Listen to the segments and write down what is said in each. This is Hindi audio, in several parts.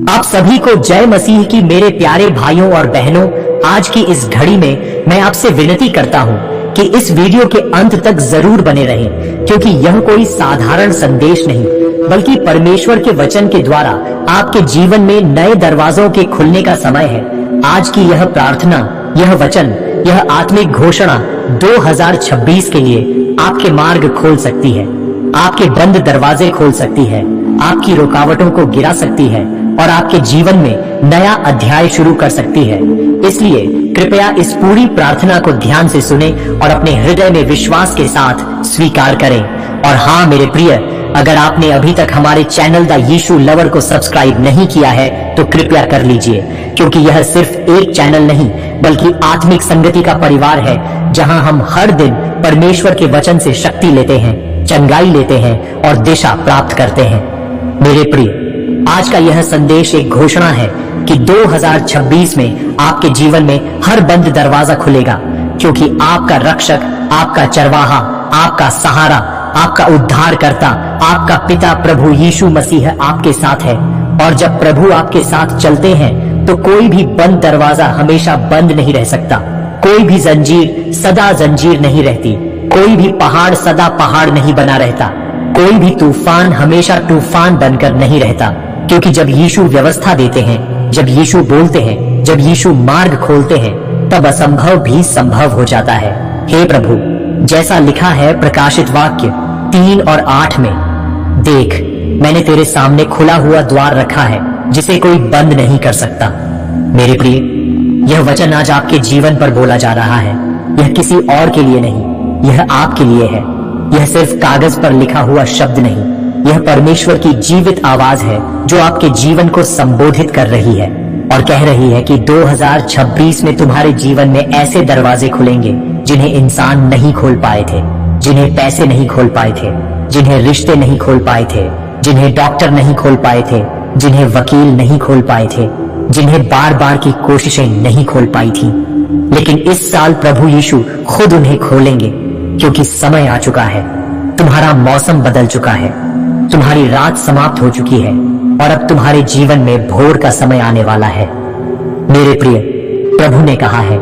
आप सभी को जय मसीह की। मेरे प्यारे भाइयों और बहनों, आज की इस घड़ी में मैं आपसे विनती करता हूं कि इस वीडियो के अंत तक जरूर बने रहें, क्योंकि यह कोई साधारण संदेश नहीं बल्कि परमेश्वर के वचन के द्वारा आपके जीवन में नए दरवाजों के खुलने का समय है। आज की यह प्रार्थना, यह वचन, यह आत्मिक घोषणा 2026 के लिए आपके मार्ग खोल सकती है, आपके बंद दरवाजे खोल सकती है, आपकी रुकावटों को गिरा सकती है और आपके जीवन में नया अध्याय शुरू कर सकती है। इसलिए कृपया इस पूरी प्रार्थना को ध्यान से सुने और अपने हृदय में विश्वास के साथ स्वीकार करें। और हाँ मेरे प्रिय, अगर आपने अभी तक हमारे चैनल द यीशु लवर को सब्सक्राइब नहीं किया है तो कृपया कर लीजिए, क्योंकि यह सिर्फ एक चैनल नहीं बल्कि आत्मिक संगति का परिवार है, जहां हम हर दिन परमेश्वर के वचन से शक्ति लेते हैं, चंगाई लेते हैं और दिशा प्राप्त करते हैं। मेरे प्रिय, आज का यह संदेश एक घोषणा है कि 2026 में आपके जीवन में हर बंद दरवाजा खुलेगा, क्योंकि आपका रक्षक, आपका चरवाहा, आपका सहारा, आपका उद्धारकर्ता, आपका पिता प्रभु यीशु मसीह आपके साथ है। और जब प्रभु आपके साथ चलते हैं तो कोई भी बंद दरवाजा हमेशा बंद नहीं रह सकता, कोई भी जंजीर सदा जंजीर नहीं रहती, कोई भी पहाड़ सदा पहाड़ नहीं बना रहता, कोई भी तूफान हमेशा तूफान बनकर नहीं रहता। क्योंकि जब यीशु व्यवस्था देते हैं, जब यीशु बोलते हैं, जब यीशु मार्ग खोलते हैं, तब असंभव भी संभव हो जाता है। हे प्रभु, जैसा लिखा है प्रकाशित वाक्य 3 और 8 में, देख मैंने तेरे सामने खुला हुआ द्वार रखा है जिसे कोई बंद नहीं कर सकता। मेरे प्रिय, यह वचन आज आपके जीवन पर बोला जा रहा है। यह किसी और के लिए नहीं, यह आपके लिए है। यह सिर्फ कागज पर लिखा हुआ शब्द नहीं, यह परमेश्वर की जीवित आवाज है जो आपके जीवन को संबोधित कर रही है और कह रही है कि 2026 में तुम्हारे जीवन में ऐसे दरवाजे खुलेंगे जिन्हें इंसान नहीं खोल पाए थे, जिन्हें पैसे नहीं खोल पाए थे, जिन्हें रिश्ते नहीं खोल पाए थे, जिन्हें डॉक्टर नहीं खोल पाए थे, जिन्हें वकील नहीं खोल पाए थे, जिन्हें बार बार की कोशिशें नहीं खोल पाई थी। लेकिन इस साल प्रभु यीशु खुद उन्हें खोलेंगे, क्योंकि समय आ चुका है। तुम्हारा मौसम बदल चुका है, तुम्हारी रात समाप्त हो चुकी है और अब तुम्हारे जीवन में भोर का समय आने वाला है। मेरे प्रिय, प्रभु ने कहा है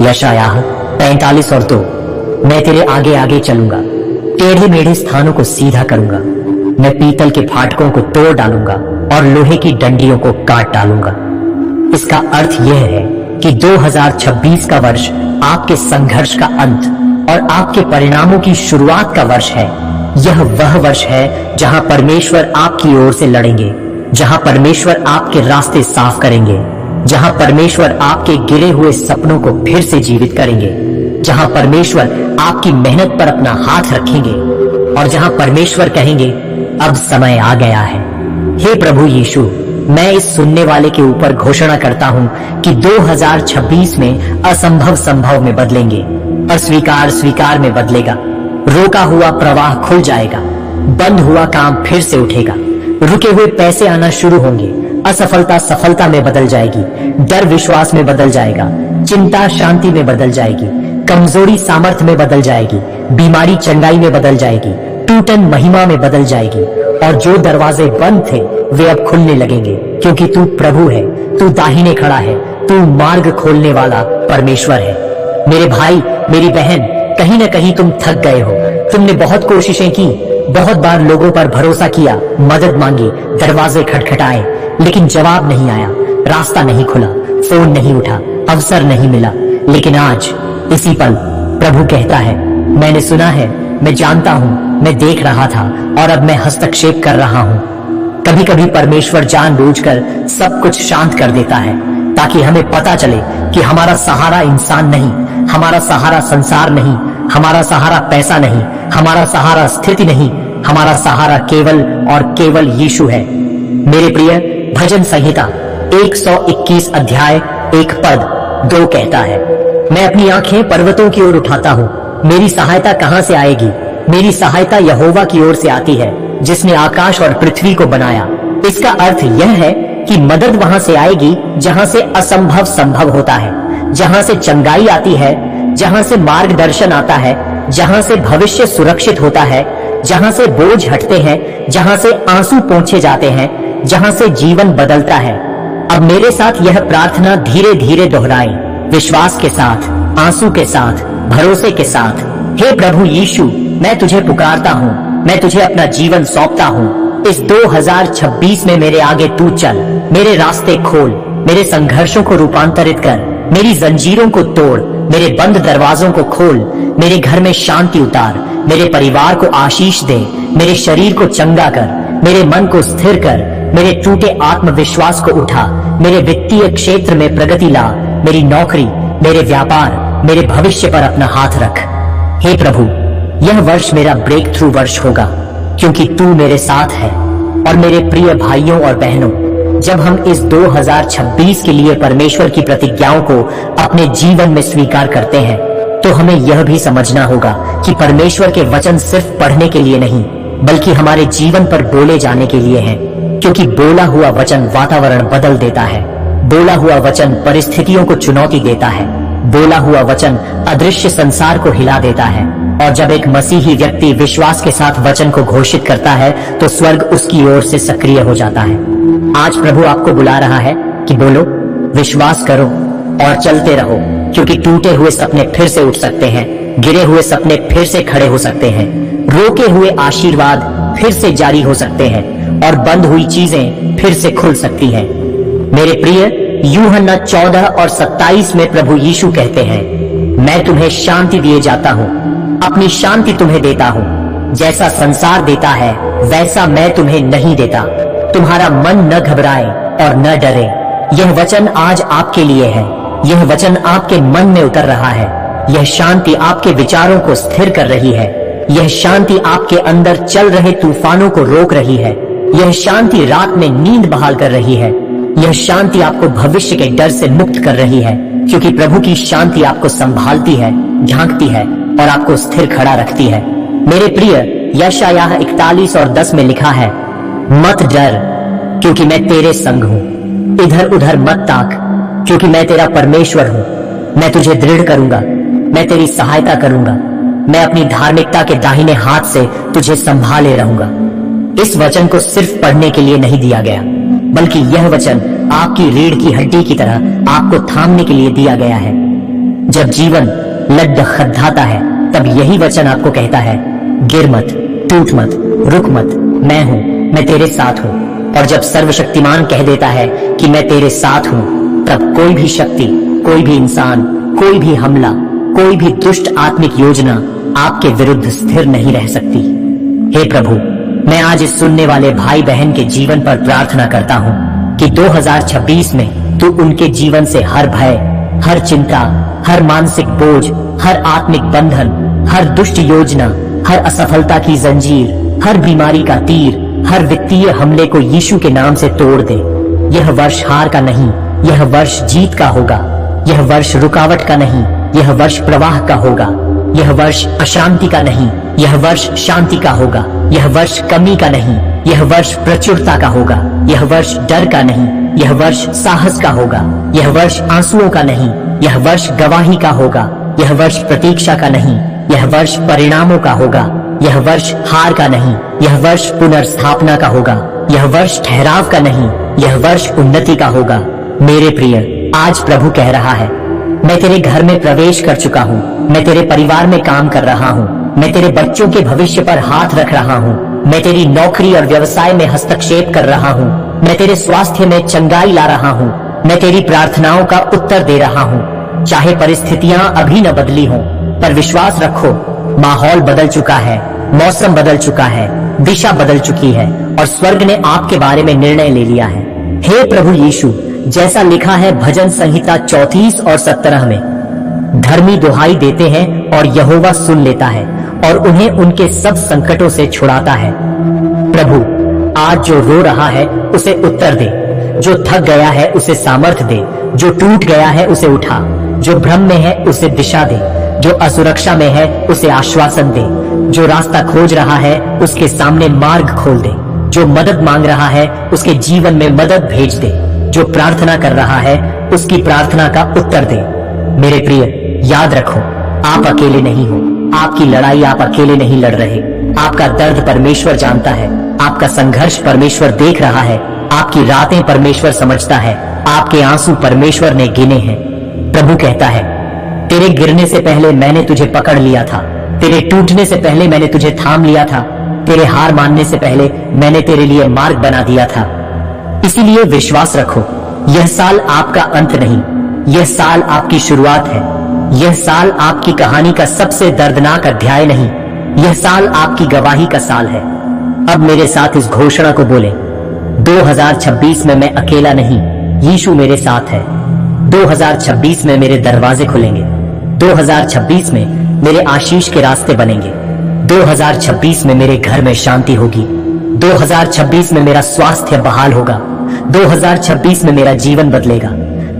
यशायाह 45 और 2, मैं तेरे आगे आगे चलूंगा, टेढ़े मेढ़े स्थानों को सीधा करूंगा, मैं पीतल के फाटकों को तोड़ डालूंगा और लोहे की डंडियों को काट डालूंगा। इसका अर्थ यह है कि 2026 का वर्ष आपके संघर्ष का अंत और आपके परिणामों की शुरुआत का वर्ष है। यह वह वर्ष है जहां परमेश्वर आपकी ओर से लड़ेंगे, जहां परमेश्वर आपके रास्ते साफ करेंगे, जहां परमेश्वर आपके गिरे हुए सपनों को फिर से जीवित करेंगे, जहां परमेश्वर आपकी मेहनत पर अपना हाथ रखेंगे और जहां परमेश्वर कहेंगे अब समय आ गया है। हे प्रभु यीशु, मैं इस सुनने वाले के ऊपर घोषणा करता हूं कि 2026 में असंभव संभव में बदलेंगे, अस्वीकार स्वीकार में बदलेगा, रोका हुआ प्रवाह खुल जाएगा, बंद हुआ काम फिर से उठेगा, रुके हुए पैसे आना शुरू होंगे, असफलता सफलता में बदल जाएगी, डर विश्वास में बदल जाएगा, चिंता शांति में बदल जाएगी, कमजोरी सामर्थ्य में बदल जाएगी, बीमारी चंगाई में बदल जाएगी, टूटन महिमा में बदल जाएगी और जो दरवाजे बंद थे वे अब खुलने लगेंगे, क्योंकि तू प्रभु है, तू दाहिने खड़ा है, तू मार्ग खोलने वाला परमेश्वर है। मेरे भाई, मेरी बहन, कहीं न कहीं तुम थक गए हो। तुमने बहुत कोशिशें की, बहुत बार लोगों पर भरोसा किया, मदद मांगी, दरवाजे खटखटाए, लेकिन जवाब नहीं आया, रास्ता नहीं खुला, फोन नहीं उठा, अवसर नहीं मिला। लेकिन आज इसी पल प्रभु कहता है, मैंने सुना है, मैं जानता हूं, मैं देख रहा था और अब मैं हस्तक्षेप कर रहा हूं। कभी कभी परमेश्वर जानबूझकर सब कुछ शांत कर देता है ताकि हमें पता चले कि हमारा सहारा इंसान नहीं, हमारा सहारा संसार नहीं, हमारा सहारा पैसा नहीं, हमारा सहारा स्थिति नहीं, हमारा सहारा केवल और केवल यीशु है। मेरे प्रिय, भजन संहिता 121 अध्याय 1 पद 2 कहता है, मैं अपनी आंखें पर्वतों की ओर उठाता हूँ, मेरी सहायता कहाँ से आएगी? मेरी सहायता यहोवा की ओर से आती है, जिसने आकाश और पृथ्वी को बनाया। इसका अर्थ यह है कि मदद वहां से आएगी जहां से असंभव संभव होता है, जहां से चंगाई आती है, जहां से मार्गदर्शन आता है, जहां से भविष्य सुरक्षित होता है, जहां से बोझ हटते हैं, जहां से आंसू पोंछे जाते हैं, जहां से जीवन बदलता है। अब मेरे साथ यह प्रार्थना धीरे धीरे दोहराए, विश्वास के साथ, आंसू के साथ, भरोसे के साथ। हे प्रभु यीशु, मैं तुझे पुकारता हूँ, मैं तुझे अपना जीवन सौंपता हूँ। इस 2026 में मेरे आगे तू चल, मेरे रास्ते खोल, मेरे संघर्षों को रूपांतरित कर, मेरी जंजीरों को तोड़, मेरे बंद दरवाजों को खोल, मेरे घर में शांति उतार, मेरे परिवार को आशीष दे, मेरे शरीर को चंगा कर, मेरे मन को स्थिर कर, मेरे टूटे आत्मविश्वास को उठा, मेरे वित्तीय क्षेत्र में प्रगति ला, मेरी नौकरी, मेरे व्यापार, मेरे भविष्य पर अपना हाथ रख। हे प्रभु, यह वर्ष मेरा ब्रेक थ्रू वर्ष होगा, क्योंकि तू मेरे साथ है। और मेरे प्रिय भाइयों और बहनों, जब हम इस 2026 के लिए परमेश्वर की प्रतिज्ञाओं को अपने जीवन में स्वीकार करते हैं, तो हमें यह भी समझना होगा कि परमेश्वर के वचन सिर्फ पढ़ने के लिए नहीं, बल्कि हमारे जीवन पर बोले जाने के लिए हैं। क्योंकि बोला हुआ वचन वातावरण बदल देता है, बोला हुआ वचन परिस्थितियों को चुनौती देता है, बोला हुआ वचन अदृश्य संसार को हिला देता है। और जब एक मसीही व्यक्ति विश्वास के साथ वचन को घोषित करता है, तो स्वर्ग उसकी ओर से सक्रिय हो जाता है। आज प्रभु आपको बुला रहा है कि बोलो, विश्वास करो और चलते रहो, क्योंकि टूटे हुए सपने फिर से उठ सकते हैं, गिरे हुए सपने फिर से खड़े हो सकते हैं, रोके हुए आशीर्वाद फिर से जारी हो सकते हैं, और बंद हुई चीजें फिर से खुल सकती हैं। मेरे प्रिय, यूहन्ना 14 और 27 में प्रभु यीशु कहते हैं, मैं तुम्हें शांति दिए जाता हूँ, अपनी शांति तुम्हें देता हूँ। जैसा संसार देता है वैसा मैं तुम्हें नहीं देता। तुम्हारा मन न घबराए और न डरे। यह वचन आज आपके लिए है। यह वचन आपके मन में उतर रहा है। यह शांति आपके विचारों को स्थिर कर रही है। यह शांति आपके अंदर चल रहे तूफानों को रोक रही है। यह शांति रात में नींद बहाल कर रही है। यह शांति आपको भविष्य के डर से मुक्त कर रही है, क्योंकि प्रभु की शांति आपको संभालती है, झांकती है और आपको स्थिर खड़ा रखती है। मेरे प्रिय, यशायाह 41 और 10 में लिखा है, मत डर, क्योंकि मैं तेरे संग हूँ। इधर उधर मत ताक, क्योंकि मैं तेरा परमेश्वर हूँ। मैं तुझे दृढ़ करूंगा, मैं तेरी सहायता करूंगा। मैं अपनी धार्मिकता के दाहिने हाथ से तुझे संभाले रहूंगा। इस वचन को सिर्फ पढ़ने के लिए नहीं दिया गया, बल्कि यह वचन आपकी रीढ़ की हड्डी की तरह आपको थामने के लिए दिया गया है। जब जीवन लड्डखड़ाता है, तब यही वचन आपको कहता है, गिर मत, टूट मत, रुक मत, मैं हूँ, मैं तेरे साथ हूँ। और जब सर्वशक्तिमान कह देता है कि मैं तेरे साथ हूँ, तब कोई भी शक्ति, कोई भी इंसान, कोई भी हमला, कोई भी दुष्ट आत्मिक योजना आपके विरुद्ध स्थिर नहीं रह सकती। हे प्रभु, मैं आज इस सुनने वाले भाई बहन के जीवन पर प्रार्थना करता हूँ कि 2026 में तू उनके जीवन से हर भय, हर चिंता, हर मानसिक बोझ, हर आत्मिक बंधन, हर दुष्ट योजना, हर असफलता की जंजीर, हर बीमारी का तीर, हर वित्तीय हमले को यीशु के नाम से तोड़ दे। यह वर्ष हार का नहीं, यह वर्ष जीत का होगा। यह वर्ष रुकावट का नहीं, यह वर्ष प्रवाह का होगा। यह वर्ष अशांति का नहीं, यह वर्ष शांति का होगा। यह वर्ष कमी का नहीं, यह वर्ष प्रचुरता का होगा। यह वर्ष डर का नहीं, यह वर्ष साहस का होगा। यह वर्ष आंसुओं का नहीं, यह वर्ष गवाही का होगा। यह वर्ष प्रतीक्षा का नहीं, यह वर्ष परिणामों का होगा। यह वर्ष हार का नहीं, यह वर्ष पुनर्स्थापना का होगा। यह वर्ष ठहराव का नहीं, यह वर्ष उन्नति का होगा। मेरे प्रिय, आज प्रभु कह रहा है, मैं तेरे घर में प्रवेश कर चुका हूँ, मैं तेरे परिवार में काम कर रहा हूँ, मैं तेरे बच्चों के भविष्य पर हाथ रख रहा हूँ, मैं तेरी नौकरी और व्यवसाय में हस्तक्षेप कर रहा हूँ, मैं तेरे स्वास्थ्य में चंगाई ला रहा हूँ, मैं तेरी प्रार्थनाओं का उत्तर दे रहा हूँ। चाहे परिस्थितियां अभी न बदली हों, पर विश्वास रखो, माहौल बदल चुका है, मौसम बदल चुका है, दिशा बदल चुकी है और स्वर्ग ने आपके बारे में निर्णय ले लिया है। हे प्रभु यीशु, जैसा लिखा है भजन संहिता 34 और 17 में, धर्मी दुहाई देते हैं और यहोवा सुन लेता है और उन्हें उनके सब संकटों से छुड़ाता है। प्रभु, आज जो रो रहा है उसे उत्तर दे, जो थक गया है उसे सामर्थ्य दे, जो टूट गया है उसे उठा, जो भ्रम में है उसे दिशा दे, जो असुरक्षा में है उसे आश्वासन दे, जो रास्ता खोज रहा है उसके सामने मार्ग खोल दे, जो मदद मांग रहा है उसके जीवन में मदद भेज दे, जो प्रार्थना कर रहा है उसकी प्रार्थना का उत्तर दे। मेरे प्रिय, याद रखो, आप अकेले नहीं हो। आपकी लड़ाई आप अकेले नहीं लड़ रहे। आपका दर्द परमेश्वर जानता है, आपका संघर्ष परमेश्वर देख रहा है, आपकी रातें परमेश्वर समझता है, आपके आंसू परमेश्वर ने गिने हैं। प्रभु कहता है, तेरे गिरने से पहले मैंने तुझे पकड़ लिया था, तेरे टूटने से पहले मैंने तुझे थाम लिया था, तेरे हार मानने से पहले मैंने तेरे लिए मार्ग बना दिया था। इसीलिए विश्वास रखो, यह साल आपका अंत नहीं, यह साल आपकी शुरुआत है। यह साल आपकी कहानी का सबसे दर्दनाक अध्याय नहीं, यह साल आपकी गवाही का साल है। अब मेरे साथ इस घोषणा को बोले, 2026 में मैं अकेला नहीं, यीशु मेरे साथ है। 2026 में मेरे दरवाजे खुलेंगे, 2026 में मेरे आशीष के रास्ते बनेंगे, 2026 में मेरे घर में शांति होगी, 2026 में मेरा स्वास्थ्य बहाल होगा, 2026 में मेरा जीवन बदलेगा,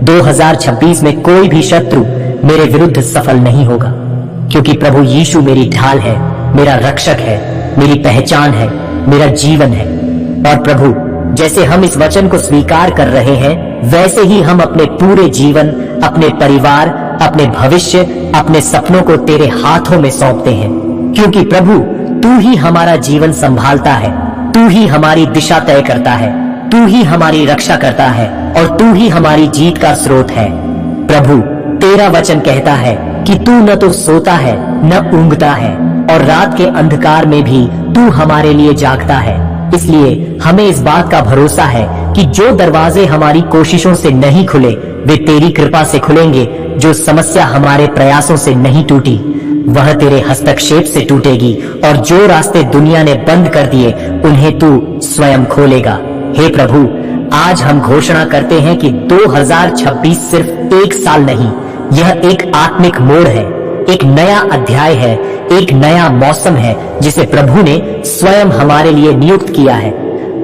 2026 में कोई भी शत्रु मेरे विरुद्ध सफल नहीं होगा, क्योंकि प्रभु यीशु मेरी ढाल है, मेरा रक्षक है, मेरी पहचान है, मेरा जीवन है। और प्रभु, जैसे हम इस वचन को स्वीकार कर रहे हैं, वैसे ही हम अपने पूरे जीवन, अपने परिवार, अपने भविष्य, अपने सपनों को तेरे हाथों में सौंपते हैं, क्योंकि प्रभु तू ही हमारा जीवन संभालता है, तू ही हमारी दिशा तय करता है, तू ही हमारी रक्षा करता है और तू ही हमारी जीत का स्रोत है। प्रभु, तेरा वचन कहता है कि तू न तो सोता है न ऊँघता है और रात के अंधकार में भी तू हमारे लिए जागता है। इसलिए हमें इस बात का भरोसा है कि जो दरवाजे हमारी कोशिशों से नहीं खुले, वे तेरी कृपा से खुलेंगे। जो समस्या हमारे प्रयासों से नहीं टूटी, वह तेरे हस्तक्षेप से टूटेगी, और जो रास्ते दुनिया ने बंद कर दिए, उन्हें तू स्वयं खोलेगा। हे प्रभु, आज हम घोषणा करते हैं कि 2026 सिर्फ एक साल नहीं, यह एक आत्मिक मोड़ है, एक नया अध्याय है, एक नया मौसम है जिसे प्रभु ने स्वयं हमारे लिए नियुक्त किया है।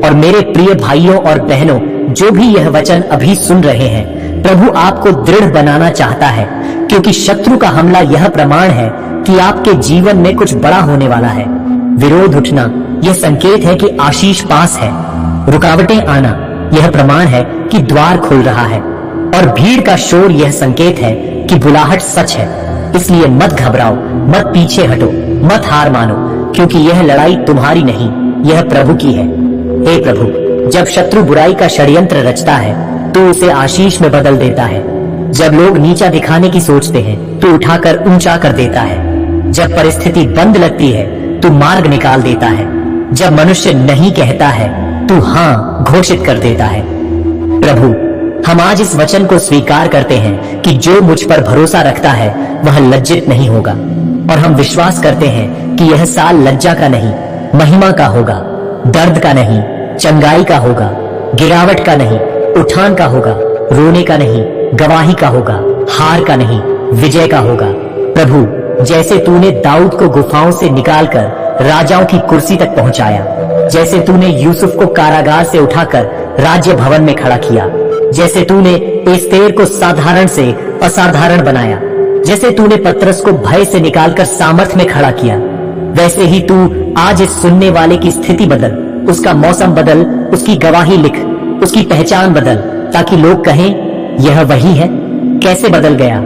और मेरे प्रिय भाइयों और बहनों, जो भी यह वचन अभी सुन रहे हैं, प्रभु आपको दृढ़ बनाना चाहता है, क्योंकि शत्रु का हमला यह प्रमाण है कि आपके जीवन में कुछ बड़ा होने वाला है। विरोध उठना यह संकेत है कि आशीष पास है, रुकावटें आना यह प्रमाण है कि द्वार खुल रहा है, और भीड़ का शोर यह संकेत है कि बुलाहट सच है। इसलिए मत घबराओ, मत पीछे हटो, मत हार मानो, क्योंकि यह लड़ाई तुम्हारी नहीं, यह प्रभु की है। हे प्रभु, जब शत्रु बुराई का षड्यंत्र रचता है तो उसे आशीष में बदल देता है। जब लोग नीचा दिखाने की सोचते हैं तो उठाकर ऊंचा कर देता है। जब परिस्थिति बंद लगती है तो मार्ग निकाल देता है। जब मनुष्य नहीं कहता है तो हाँ घोषित कर देता है। प्रभु, हम आज इस वचन को स्वीकार करते हैं कि जो मुझ पर भरोसा रखता है वह लज्जित नहीं होगा, और हम विश्वास करते हैं कि यह साल लज्जा का नहीं, महिमा का होगा, दर्द का नहीं, चंगाई का होगा, गिरावट का नहीं, उठान का होगा, रोने का नहीं, गवाही का होगा, हार का नहीं, विजय का होगा। प्रभु, जैसे तूने दाऊद को गुफाओं से निकालकर राजाओं की कुर्सी तक पहुंचाया, जैसे तूने यूसुफ को कारागार से उठाकर राज्य भवन में खड़ा किया, जैसे तूने एस्तेर को साधारण से असाधारण बनाया, जैसे तूने पतरस को भय से निकालकर सामर्थ में खड़ा किया, वैसे ही तू आज इस सुनने वाले की स्थिति बदल, उसका मौसम बदल, उसकी गवाही लिख, उसकी पहचान बदल, ताकि लोग कहें यह वही है। कैसे बदल गया,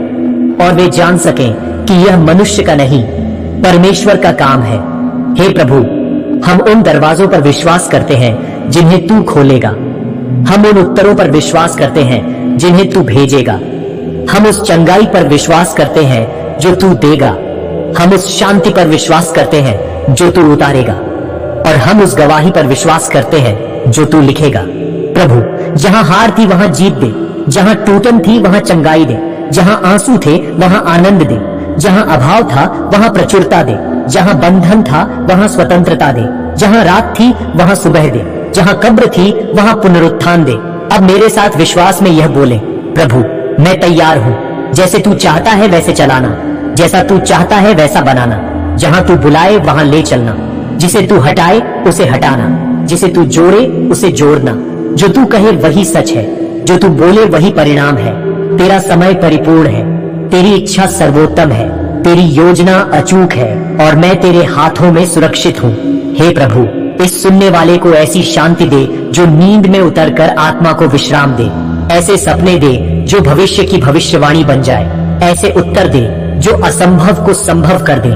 और वे जान सकें कि यह मनुष्य का नहीं, परमेश्वर का काम है। हे प्रभु, हम उन दरवाजों पर विश्वास करते हैं जिन्हें तू खोलेगा, हम उन उत्तरों पर विश्वास करते हैं जिन्हें तू भेजेगा, हम उस चंगाई पर विश्वास करते हैं जो तू देगा, हम उस शांति पर विश्वास करते हैं जो तू उतारेगा, और हम उस गवाही पर विश्वास करते हैं जो तू लिखेगा। प्रभु, जहां हार थी वहां जीत दे, जहां टूटन थी वहां चंगाई दे, जहां आंसू थे वहां आनंद दे, जहां अभाव था वहां प्रचुरता दे, जहां बंधन था वहां स्वतंत्रता दे, जहां रात थी वहां सुबह दे, जहां कब्र थी वहां पुनरुत्थान दे। अब मेरे साथ विश्वास में यह बोले, प्रभु मैं तैयार हूँ, जैसे तू चाहता है वैसे चलाना, जैसा तू चाहता है वैसा बनाना, जहां तू बुलाए वहां ले चलना, जिसे तू हटाए उसे हटाना, जिसे तू जोड़े उसे जोड़ना, जो तू कहे वही सच है, जो तू बोले वही परिणाम है। तेरा समय परिपूर्ण है, तेरी इच्छा सर्वोत्तम है, तेरी योजना अचूक है, और मैं तेरे हाथों में सुरक्षित हूँ। हे प्रभु, इस सुनने वाले को ऐसी शांति दे जो नींद में उतरकर आत्मा को विश्राम दे, ऐसे सपने दे जो भविष्य की भविष्यवाणी बन जाए, ऐसे उत्तर दे जो असंभव को संभव कर दे,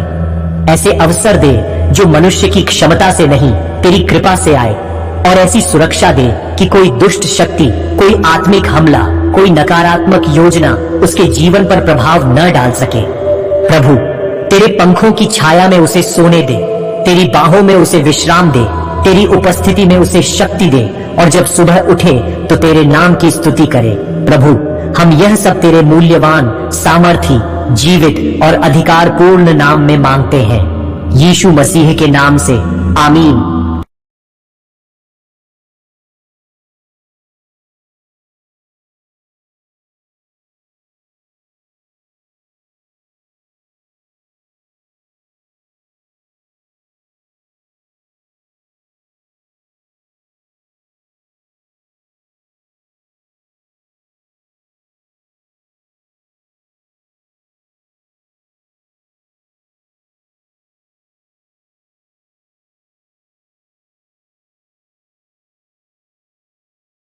ऐसे अवसर दे जो मनुष्य की क्षमता से नहीं तेरी कृपा से आए, और ऐसी सुरक्षा दे कि कोई दुष्ट शक्ति, कोई आत्मिक हमला, कोई नकारात्मक योजना उसके जीवन पर प्रभाव न डाल सके। प्रभु, तेरे पंखों की छाया में उसे सोने दे, तेरी बाहों में उसे विश्राम दे, तेरी उपस्थिति में उसे शक्ति दे, और जब सुबह उठे तो तेरे नाम की स्तुति करे। प्रभु, हम यह सब तेरे मूल्यवान, सामर्थी, जीवित और अधिकार पूर्ण नाम में मांगते हैं, यीशु मसीह के नाम से, आमीन।